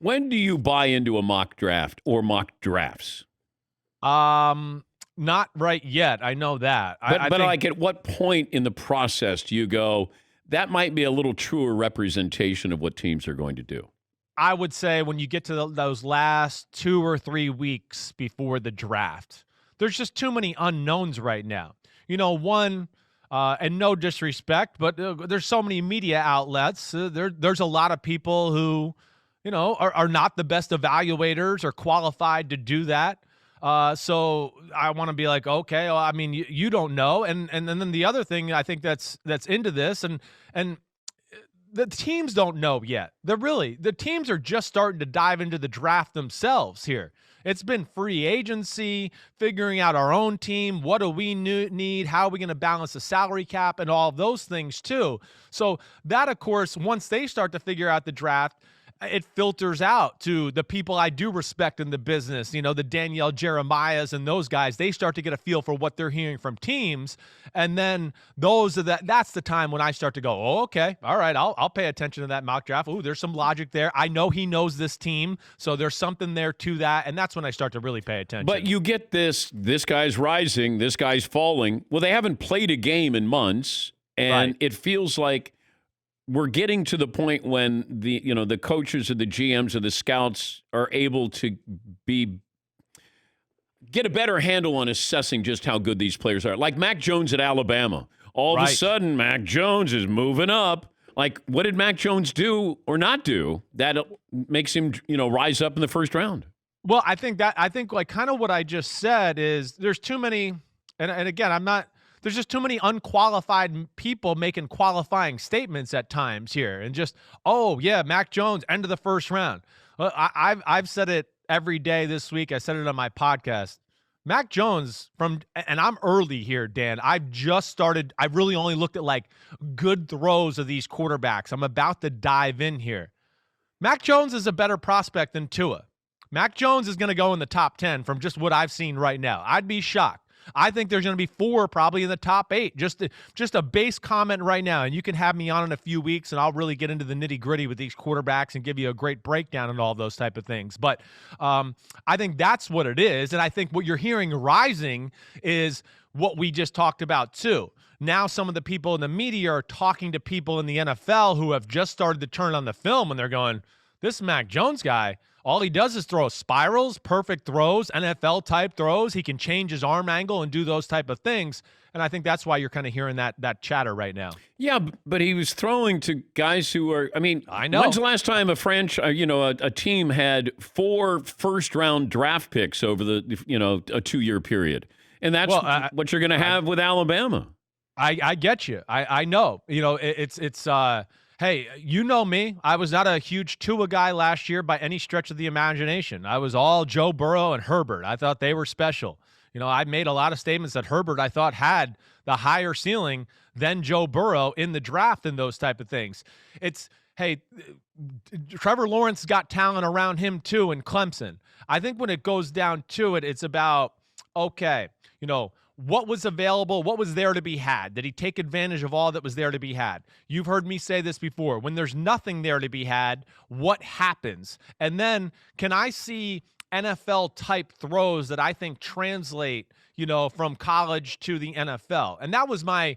When do you buy into a mock draft or mock drafts? Not right yet. I know that. I But think like at what point in the process do you go, that might be a little truer representation of what teams are going to do? I would say when you get to those last 2 or 3 weeks before the draft, there's just too many unknowns right now. One, and no disrespect, but there's so many media outlets. There's a lot of people who, are not the best evaluators or qualified to do that. So I want to be like, okay, well, I mean, you don't know, and then the other thing I think that's into this, and the teams don't know yet. The teams are just starting to dive into the draft themselves here. It's been free agency, figuring out our own team. What do we need? How are we going to balance the salary cap and all of those things too? So that, of course, once they start to figure out the draft, it filters out to the people I do respect in the business, the Danielle Jeremiahs and those guys. They start to get a feel for what they're hearing from teams. And then that's the time when I start to go, oh, okay, all right, I'll pay attention to that mock draft. Oh, there's some logic there. I know he knows this team, so there's something there to that. And that's when I start to really pay attention. But you get this guy's rising, this guy's falling. Well, they haven't played a game in months, and Right. it feels like we're getting to the point when the coaches or the GMs or the scouts are able to get a better handle on assessing just how good these players are. Like Mac Jones at Alabama. All of a Right. sudden, Mac Jones is moving up. Like, what did Mac Jones do or not do that makes him, rise up in the first round? Well, I think like kind of what I just said is there's too many, and again, there's just too many unqualified people making qualifying statements at times here, and just, oh yeah, Mac Jones, end of the first round. Well, I've said it every day this week. I said it on my podcast. Mac Jones and I'm early here, Dan. I've just started. I've really only looked at like good throws of these quarterbacks. I'm about to dive in here. Mac Jones is a better prospect than Tua. Mac Jones is going to go in the top 10 from just what I've seen right now. I'd be shocked. I think there's going to be 4 probably in the top 8. Just a base comment right now, and you can have me on in a few weeks, and I'll really get into the nitty-gritty with these quarterbacks and give you a great breakdown and all those type of things. But I think that's what it is, and I think what you're hearing rising is what we just talked about too. Now some of the people in the media are talking to people in the NFL who have just started to turn on the film, and they're going, this Mac Jones guy, all he does is throw spirals, perfect throws, NFL-type throws. He can change his arm angle and do those type of things. And I think that's why you're kind of hearing that chatter right now. Yeah, but he was throwing to guys who are, I know. When's the last time a franchise, a team had 4 first-round draft picks over the, a 2-year period? And that's what you're going to have with Alabama. I get you. I know. It's hey, you know me. I was not a huge Tua guy last year by any stretch of the imagination. I was all Joe Burrow and Herbert. I thought they were special. I made a lot of statements that Herbert, I thought, had the higher ceiling than Joe Burrow in the draft and those type of things. Hey, Trevor Lawrence got talent around him too in Clemson. I think when it goes down to it, it's about, okay, what was available? What was there to be had? Did he take advantage of all that was there to be had? You've heard me say this before. When there's nothing there to be had, what happens? And then can I see NFL-type throws that I think translate, from college to the NFL? And that was my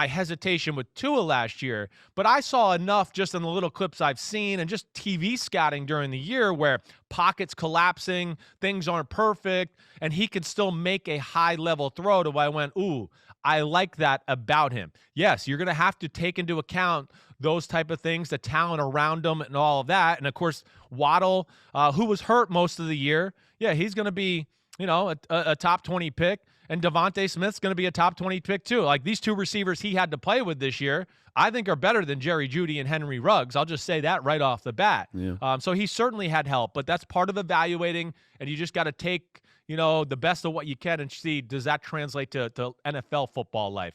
hesitation with Tua last year, but I saw enough just in the little clips I've seen and just TV scouting during the year where pockets collapsing, things aren't perfect, and he could still make a high-level throw to where I went, ooh, I like that about him. Yes, you're going to have to take into account those type of things, the talent around him and all of that. And, of course, Waddle, who was hurt most of the year, yeah, he's going to be, a top 20 pick. And Devontae Smith's going to be a top 20 pick too. Like these 2 receivers he had to play with this year, I think are better than Jerry Jeudy and Henry Ruggs. I'll just say that right off the bat. Yeah. So he certainly had help, but that's part of evaluating, and you just got to take, the best of what you can and see, does that translate to NFL football life?